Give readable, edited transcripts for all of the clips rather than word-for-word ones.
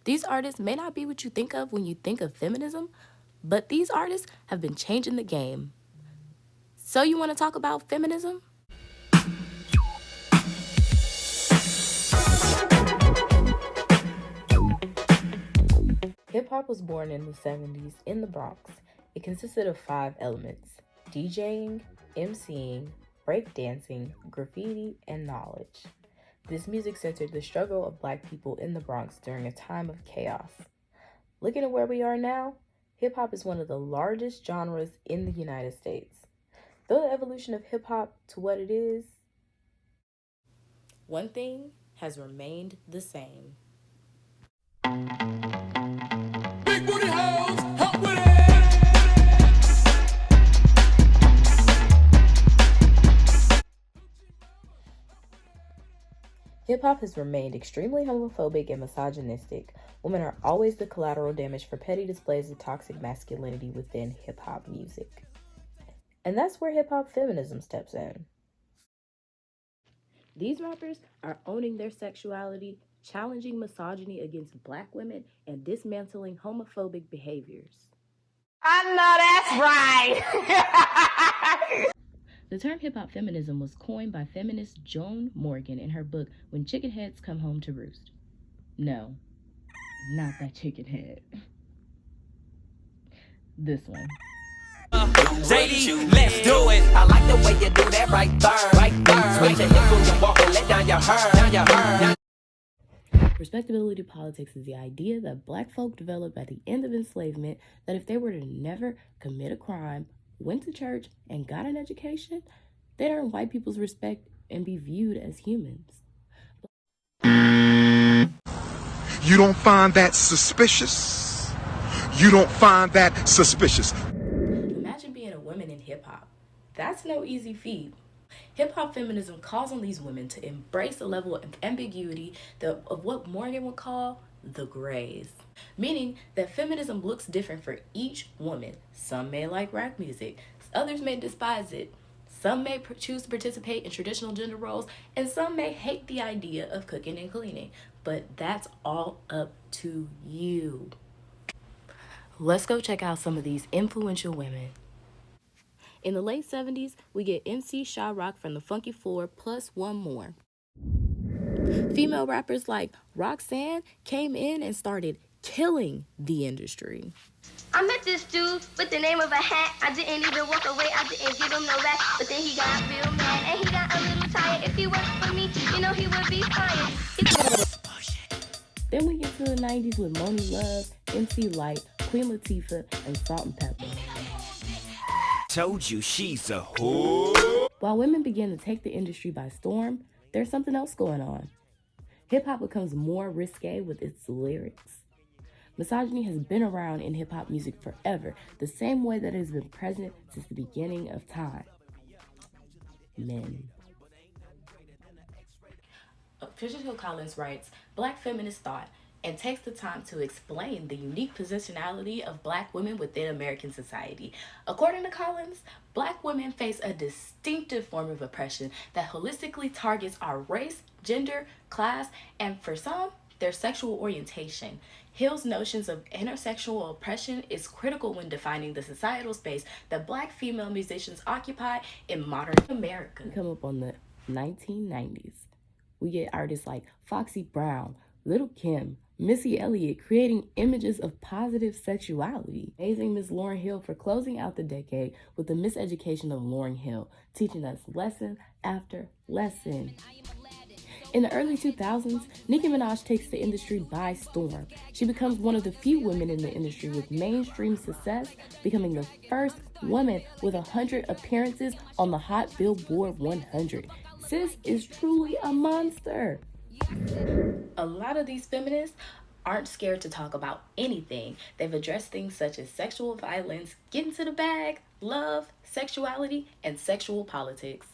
These artists may not be what you think of when you think of feminism, but these artists have been changing the game. So you want to talk about feminism? Hip-hop was born in the 70s in the Bronx. It consisted of 5 elements: DJing, MCing, breakdancing, graffiti, and knowledge. This music centered the struggle of Black people in the Bronx during a time of chaos. Looking at where we are now, hip-hop is one of the largest genres in the United States. Though the evolution of hip-hop to what it is, one thing has remained the same. Big booty hoes, help with it! Hip-hop has remained extremely homophobic and misogynistic. Women are always the collateral damage for petty displays of toxic masculinity within hip-hop music. And that's where hip-hop feminism steps in. These rappers are owning their sexuality, challenging misogyny against Black women, and dismantling homophobic behaviors. I know that's right! The term hip-hop feminism was coined by feminist Joan Morgan in her book When Chicken Heads Come Home to Roost. No, not that chicken head. This one. JD, let's do it. I like the way you do that right there. Switch your hips when you walk and let down your hair. Respectability politics is the idea that Black folk developed at the end of enslavement that if they were to never commit a crime, went to church, and got an education, they'd earn white people's respect and be viewed as humans. You don't find that suspicious? You don't find that suspicious? Imagine being a woman in hip-hop. That's no easy feat. Hip-hop feminism calls on these women to embrace a level of ambiguity of what Morgan would call the grays. Meaning that feminism looks different for each woman. Some may like rap music, others may despise it. Some may choose to participate in traditional gender roles, and some may hate the idea of cooking and cleaning. But that's all up to you. Let's go check out some of these influential women. In the late 70s, we get MC Sha Rock from the Funky Four plus one more. Female rappers like Roxanne came in and started killing the industry. I met this dude with the name of a hat. I didn't even walk away, I didn't give him no back. But then he got real mad and he got a little tired. If he worked for me, you know he would be fired. Then we get to the 90s with Moni Love, MC Lyte, Queen Latifah, and Salt and Pepper. Told you she's a whore. While women begin to take the industry by storm, there's something else going on. Hip-hop becomes more risque with its lyrics. Misogyny has been around in hip-hop music forever, the same way that it has been present since the beginning of time. Men. Patricia Hill Collins writes, Black feminist thought, and takes the time to explain the unique positionality of Black women within American society. According to Collins, Black women face a distinctive form of oppression that holistically targets our race, gender, class, and for some, their sexual orientation. Hill's notions of intersexual oppression is critical when defining the societal space that Black female musicians occupy in modern America. We come up on the 1990s. We get artists like Foxy Brown, Little Kim, Missy Elliott creating images of positive sexuality. Amazing Miss Lauryn Hill for closing out the decade with the miseducation of Lauryn Hill, teaching us lesson after lesson. In the early 2000s, Nicki Minaj takes the industry by storm. She becomes one of the few women in the industry with mainstream success, becoming the first woman with 100 appearances on the Hot Billboard 100. Sis is truly a monster. A lot of these feminists aren't scared to talk about anything. They've addressed things such as sexual violence, getting to the bag, love, sexuality, and sexual politics.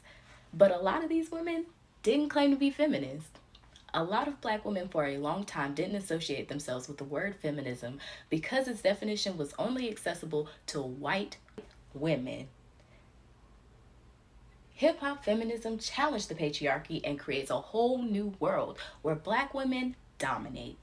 But a lot of these women didn't claim to be feminists. A lot of Black women for a long time didn't associate themselves with the word feminism because its definition was only accessible to white women. Hip hop feminism challenged the patriarchy and creates a whole new world where black women dominate.